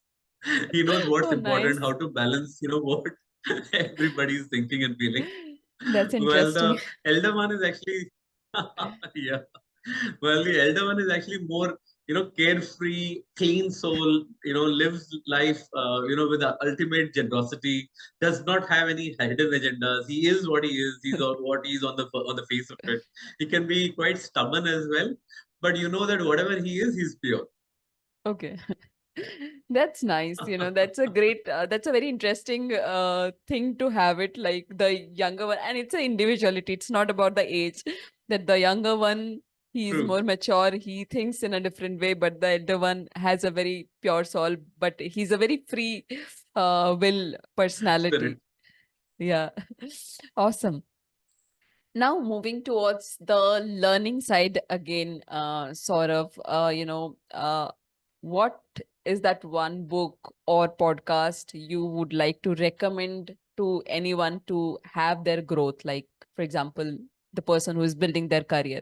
He knows what's Oh, important, how nice. to balance, what everybody's thinking and feeling. That's Well, interesting. the elder one is actually, yeah. Well, the elder one is actually more, carefree, clean soul, lives life, with the ultimate generosity, does not have any hidden agendas. He is what he is. He's what he is on the face of it. He can be quite stubborn as well, but you know that whatever he is, he's pure. Okay. That's nice. That's a great, that's a very interesting thing to have it, like the younger one. And it's an individuality. It's not about the age. That the younger one, he is True. more mature. He thinks in a different way, but the elder one has a very pure soul, but he's a very free will personality. Spirit. Yeah. Awesome. Now moving towards the learning side again, sort of, what is that one book or podcast you would like to recommend to anyone to have their growth? Like, for example, the person who is building their career.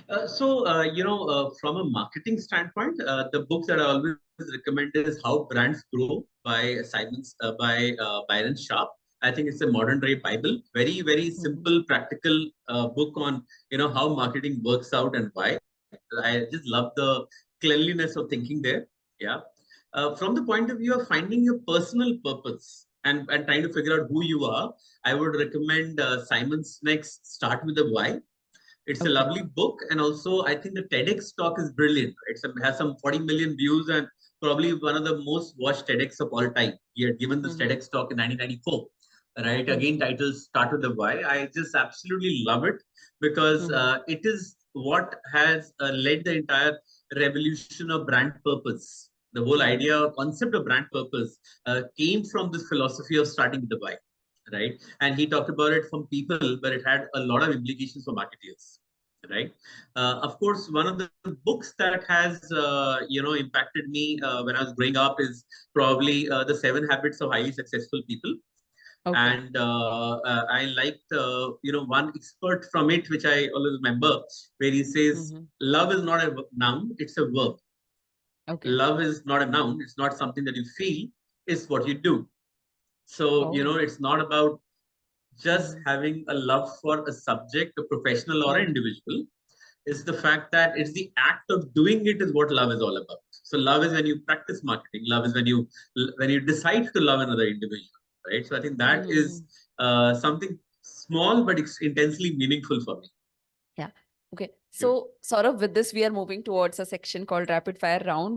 From a marketing standpoint, the books that I always recommend is How Brands Grow by Byron Sharp. I think it's a modern day Bible. Very, very Mhm. simple, practical book on how marketing works out and why. I just love the cleanliness of thinking there. Yeah. From the point of view of finding your personal purpose and trying to figure out who you are, I would recommend Simon Sinek's Start with the Why. It's a Okay. lovely book, and also I think the TEDx talk is brilliant. Has some 40 million views and probably one of the most watched TEDx of all time. He had given this Mhm. TEDx talk in 1994, right? Again, Mhm. title Start with the Why. I just absolutely love it because Mhm. it is what has led the entire revolution of brand purpose. The whole Mhm. idea, concept of brand purpose came from this philosophy of starting with the why, right? And he talked about it from people, but it had a lot of implications for marketeers, right? Of course, one of the books that has impacted me when I was growing up is probably the Seven Habits of Highly Successful People. Okay. And I liked one expert from it, which I always remember, where he says, Mhm. "Love is not a noun; it's a verb. Okay. Love is not a noun; it's not something that you feel; it's what you do." So Oh. it's not about just Mhm. having a love for a subject, a professional or an Mhm. individual. Is the fact that it's the act of doing it is what love is all about. So love is when you practice marketing. Love is when you decide to love another individual, right? So I think that is Mhm. something small but it's intensely meaningful for me. Yeah. Okay. Yeah. So, sort of with this, we are moving towards a section called rapid fire round,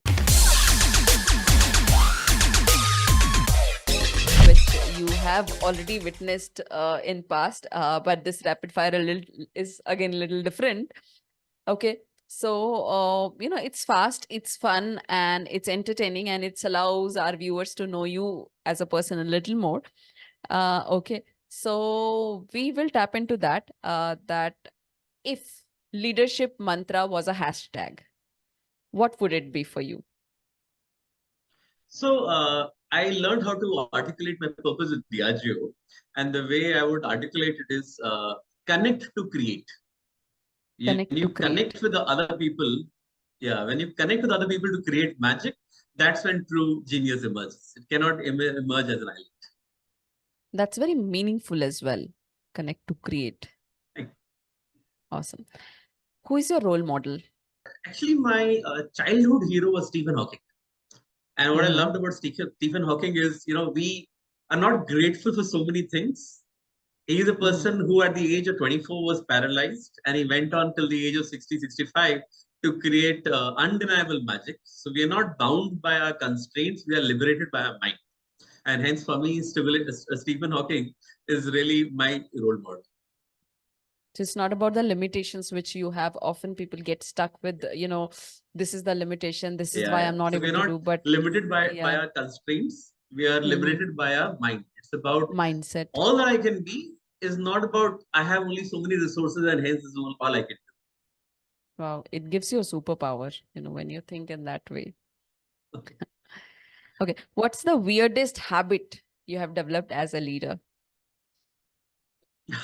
which you have already witnessed in past, but this rapid fire a little is again a little different. Okay. So, it's fast, it's fun, and it's entertaining, and it allows our viewers to know you as a person a little more. Okay. So we will tap into that. That if leadership mantra was a hashtag, what would it be for you? So I learned how to articulate my purpose with Diageo, and the way I would articulate it is connect to create. When Connect to you create. connect with the other people, yeah, when you connect with other people to create magic, that's when true genius emerges. It cannot emerge as an island. That's very meaningful as well. Connect to create. Like, Awesome. Who is your role model? actually, my childhood hero was Stephen Hawking. And what I Mm-hmm. loved about Stephen Hawking is, we are not grateful for so many things. He is a Mm-hmm. person who, at the age of 24, was paralyzed, and he went on till the age of 60, 65 to create undeniable magic. So we are not bound by our constraints; we are liberated by our mind. And hence, for me, Stephen Hawking is really my role model. So it's not about the limitations which you have. Often people get stuck with, this is the limitation. This is Yeah, why yeah. I'm not So we able are to not do. But limited by yeah, our constraints. We are mm-hmm. liberated by our mind. It's about Mindset. all that I can be is not about I have only so many resources and hence this is all I can Wow. It gives you a superpower, when you think in that way. Okay. What's the weirdest habit you have developed as a leader? do.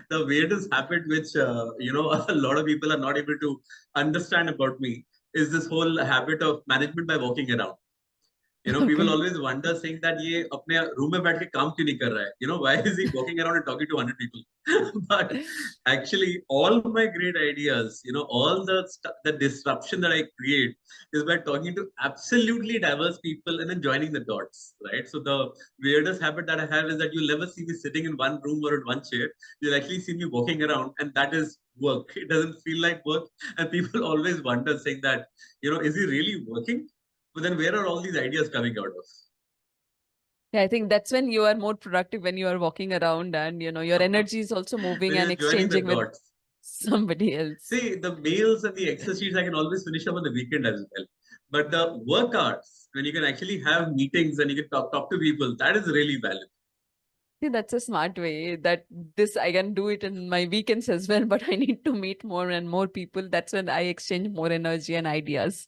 The weirdest habit, which a lot of people are not able to understand about me, is this whole habit of management by walking around. People Okay. always wonder saying that ये अपने room में बैठ के काम क्यों नहीं कर रहा है? Why is he walking around and talking to 100 people? But actually, all my great ideas, all the disruption that I create is by talking to absolutely diverse people and then joining the dots, right? So the weirdest habit that I have is that you'll never see me sitting in one room or in one chair. You'll actually see me walking around, and that is work. It doesn't feel like work, and people always wonder saying that, is he really working? But then where are all these ideas coming out of? Yeah, I think that's when you are more productive, when you are walking around and your energy is also moving When and you're joining the exchanging with dots. somebody else. See, the mails and the Excel sheets I can always finish up on the weekend as well. But the work hours, when you can actually have meetings and you can talk to people, that is really valuable. See, that's a smart way that this I can do it in my weekends as well, but I need to meet more and more people. That's when I exchange more energy and ideas.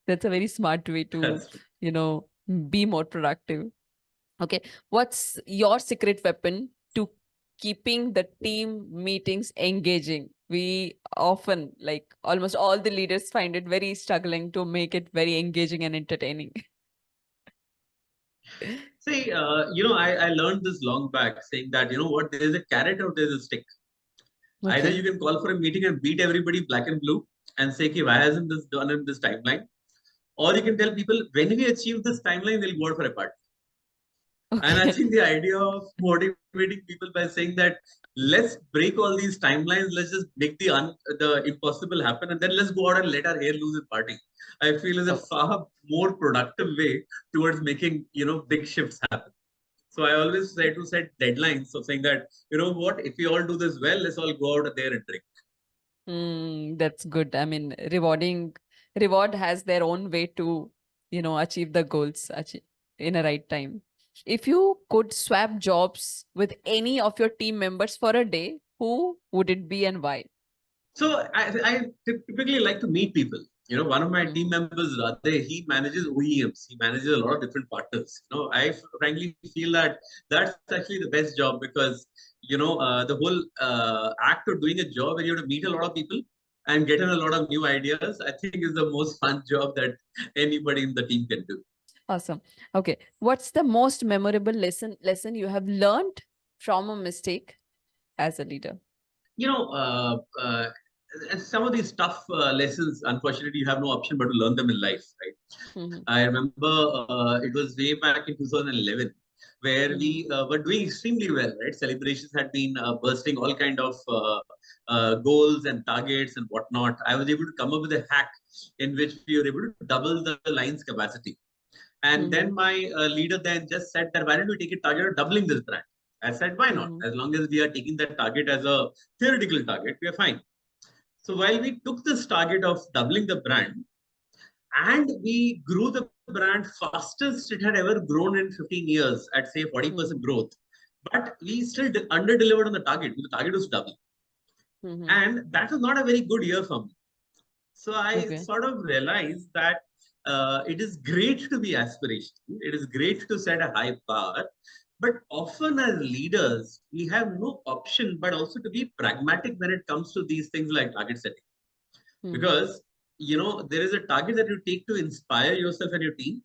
That's a very smart way to, That's true. you know, be more productive. Okay. What's your secret weapon to keeping the team meetings engaging? We often, like almost all the leaders, find it very struggling to make it very engaging and entertaining. See, I learned this long back saying that, you know what, there's a carrot or there's a stick. Either Okay. you can call for a meeting and beat everybody black and blue and say, okay, why hasn't this done in this timeline? Or you can tell people, when we achieve this timeline, we'll go out for a party. And I Okay. think the idea of motivating people by saying that let's break all these timelines, let's just make the impossible happen, and then let's go out and let our hair loose and party. I feel is a Oh. far more productive way towards making big shifts happen. So I always try to set deadlines of saying that what, if we all do this well, let's all go out there and drink. That's good. I mean, reward has their own way to, achieve the goals in a right time. If you could swap jobs with any of your team members for a day, who would it be and why? So I typically like to meet people. One of my team Mhm. members, Radhe, he manages OEMs. He manages a lot of different partners. I frankly feel that that's actually the best job because, the whole act of doing a job where you have to meet a lot of people and get in a lot of new ideas, I think is the most fun job that anybody in the team can do. Awesome. Okay. What's the most memorable lesson you have learned from a mistake as a leader? you know, uh, uh, some of these tough lessons, unfortunately, you have no option but to learn them in life, right? Mm-hmm. I remember it was way back in 2011 where Mm-hmm. we were doing extremely well, right? Celebrations had been bursting all kind of goals and targets and whatnot. I was able to come up with a hack in which we were able to double the line's capacity. And Mm-hmm. then my leader then just said that why don't we take a target of doubling this brand? I said, why not? Mm-hmm. As long as we are taking that target as a theoretical target, we are fine. So while we took this target of doubling the brand and we grew the brand fastest it had ever grown in 15 years at say 40% Mm-hmm. growth, but we still under delivered on the target. The target was double. Mm-hmm. And that was not a very good year for me. So I Okay. sort of realized that it is great to be aspirational. It is great to set a high bar. But often as leaders, we have no option but also to be pragmatic when it comes to these things like target setting. Mm-hmm. Because, there is a target that you take to inspire yourself and your team.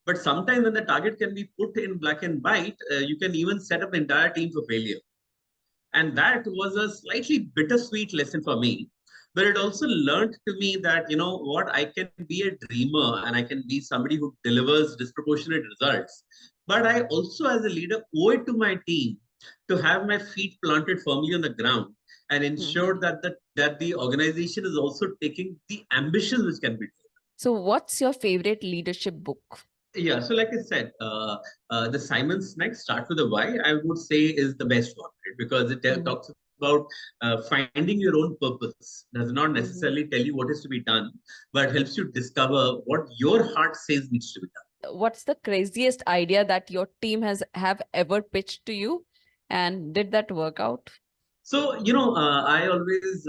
But sometimes when the target can be put in black and white, you can even set up entire team for failure. And that was a slightly bittersweet lesson for me. But it also learned to me that, what, I can be a dreamer and I can be somebody who delivers disproportionate results. But I also, as a leader, owe it to my team to have my feet planted firmly on the ground and ensure Mm-hmm. that the organization is also taking the ambitions which can be. So, what's your favorite leadership book? Yeah, so like I said, the Simon Sinek Start with a Why, I would say is the best one, right? Because it Mm-hmm. talks about finding your own purpose. Does not Mm-hmm. necessarily tell you what is to be done, but helps you discover what your heart says needs to be done. What's the craziest idea that your team has have ever pitched to you, and did that work out? So, I always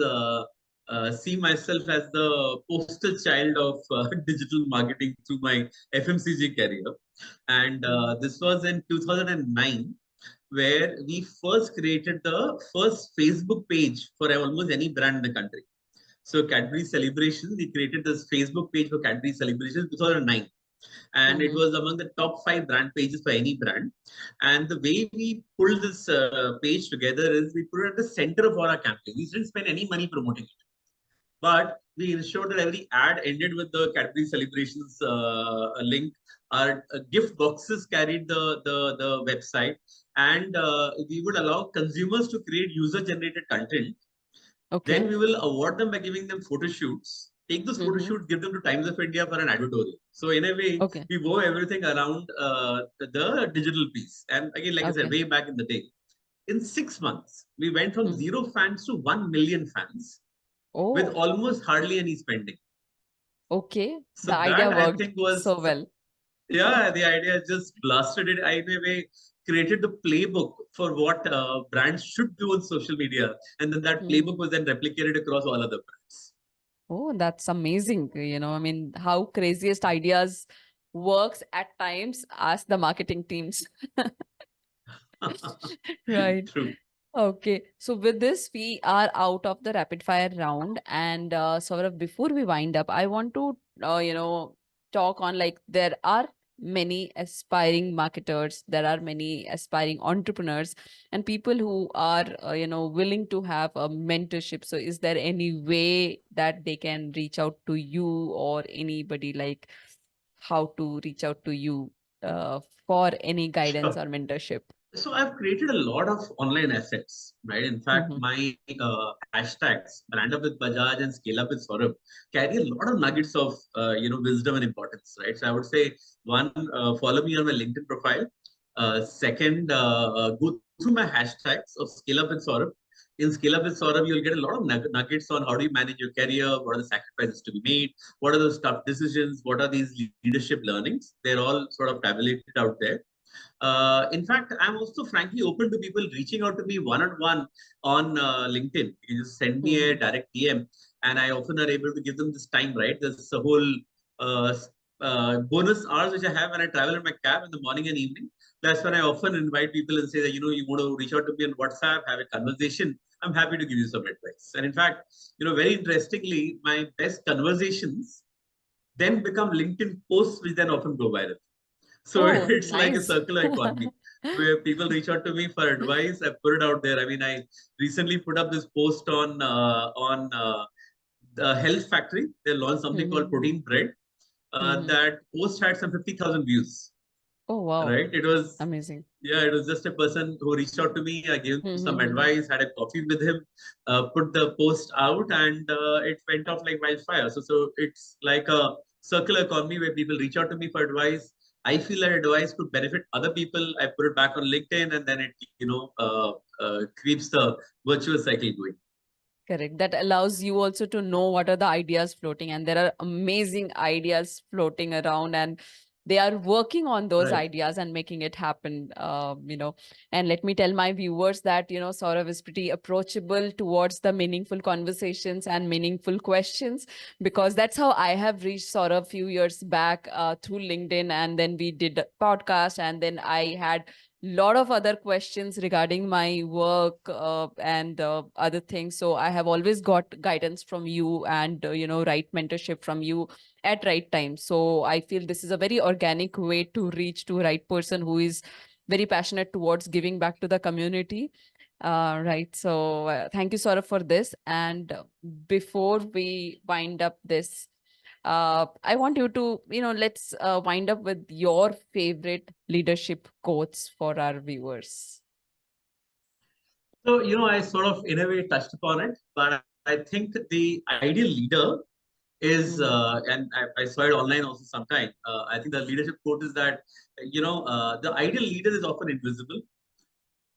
see myself as the postal child of digital marketing through my FMCG career. And Mm-hmm. this was in 2009, where we first created the first Facebook page for almost any brand in the country. So, Cadbury Celebrations, we created this Facebook page for Cadbury Celebrations 2009, and it Mm-hmm. was among the top 5 brand pages for any brand. And the way we pulled this page together is we put it at the center of our campaign. We didn't spend any money promoting it, but we ensured that every ad ended with the Cadbury Celebrations link. Our gift boxes carried the website, and we would allow consumers to create user generated content. Then Okay. we will award them by giving them photo shoots. take those photo shoots, give them to Times of India for an advertorial. So in a way, Okay. we wove everything around the digital piece. And again, like I said, Okay. way back in the day, in 6 months, we went from Hmm. 0 fans to 1 million fans with Oh, almost hardly any spending. okay. So The idea that I worked think was, so well. yeah, the idea just blasted it. I, in a way, created the playbook for what brands should do on social media. And then that Hmm. playbook was then replicated across all other brands. Oh, that's amazing. I mean, how craziest ideas works at times. Ask the marketing teams. Right. True. Okay, so with this, we are out of the rapid fire round. And Saurabh, before we wind up, I want to, talk on like there are many aspiring marketers, there are many aspiring entrepreneurs, and people who are, willing to have a mentorship. So, is there any way that they can reach out to you, or anybody like how to reach out to you for any guidance Sure. or mentorship? So I've created a lot of online assets, right? In fact, Mm-hmm. my hashtags, brand up with Bajaj and scale up with Saurabh, carry a lot of nuggets of wisdom and importance, right? So I would say one, follow me on my LinkedIn profile. Second, go through my hashtags of scale up with Saurabh. In scale up with Saurabh, you'll get a lot of nuggets on how do you manage your career, what are the sacrifices to be made, what are those tough decisions, what are these leadership learnings. They're all sort of tabulated out there. In fact, I'm also frankly open to people reaching out to me one-on-one on LinkedIn. You just send me a Mm-hmm. direct DM, and I often are able to give them this time, right? There's a whole uh, bonus hours which I have when I travel in my cab in the morning and evening. That's when I often invite people and say that, you want to reach out to me on WhatsApp, have a conversation. I'm happy to give you some advice. And in fact, very interestingly, my best conversations then become LinkedIn posts, which then often go viral. So Oh, it's like a nice. circular economy where people reach out to me for advice. I put it out there. I mean, I recently put up this post on the Health Factory. They launched something called Mm-hmm. Protein Bread. Mm-hmm. That post had some 50,000 views. Oh, wow. Right? It was, Amazing. yeah, it was just a person who reached out to me. I gave him some Mm-hmm. advice, had a coffee with him, put the post out, and it went off like wildfire. So it's like a circular economy where people reach out to me for advice. I feel that advice could benefit other people. I put it back on LinkedIn, and then it, keeps the virtuous cycle going. Correct. That allows you also to know what are the ideas floating, and there are amazing ideas floating around, and they are working on those Right. ideas and making it happen. And let me tell my viewers that, Saurav is pretty approachable towards the meaningful conversations and meaningful questions, because that's how I have reached Saurav a few years back through LinkedIn, and then we did a podcast, and then I had lot of other questions regarding my work and other things. So I have always got guidance from you, and right mentorship from you at right time. So I feel this is a very organic way to reach to right person who is very passionate towards giving back to the community. Right. So thank you, Saurabh, for this. And before we wind up this, I want you to, let's wind up with your favorite leadership quotes for our viewers. So, I sort of in a way touched upon it, but I think the ideal leader is, Mm-hmm. and I saw it online also sometime. I think the leadership quote is that, the ideal leader is often invisible,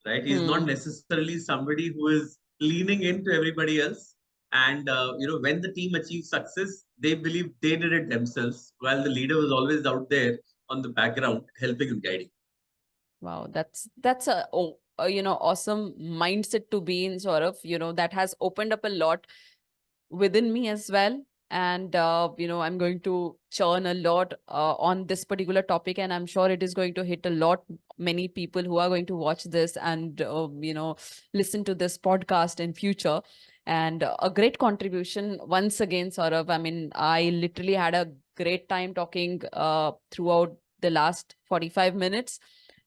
right? He's not Hmm. necessarily somebody who is leaning into everybody else. And, when the team achieves success, they believe they did it themselves, while the leader was always out there on the background, helping and guiding. Wow, that's awesome mindset to be in, sort of, that has opened up a lot within me as well. And I'm going to churn a lot on this particular topic, and I'm sure it is going to hit a lot many people who are going to watch this and listen to this podcast in future. And a great contribution once again, Saurav. I mean, I literally had a great time talking throughout the last 45 minutes.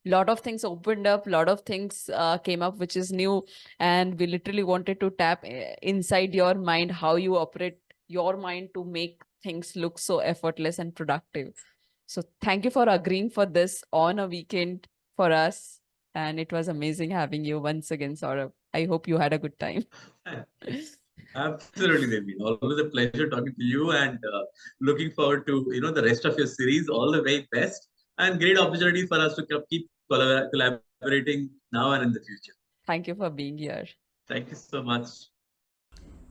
Lot of things opened up, lot of things came up which is new, and we literally wanted to tap inside your mind, how you operate your mind to make things look so effortless and productive. So thank you for agreeing for this on a weekend for us, and it was amazing having you once again, Saurabh. I hope you had a good time. Thank you. Absolutely, Devleena. Always a pleasure talking to you, and looking forward to the rest of your series. All the very best, and great opportunity for us to keep collaborating now and in the future. Thank you for being here. Thank you so much.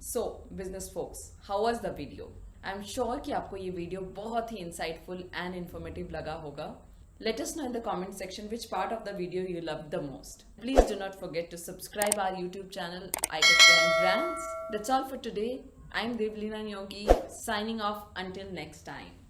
So business folks how was the video? I am sure कि आपको ये video बहुत ही insightful and informative लगा होगा. Let us know in the comment section which part of the video you loved the most. Please do not forget to subscribe our YouTube channel, Icon Brands. That's all for today. I'm Devleena Neogi, signing off until next time.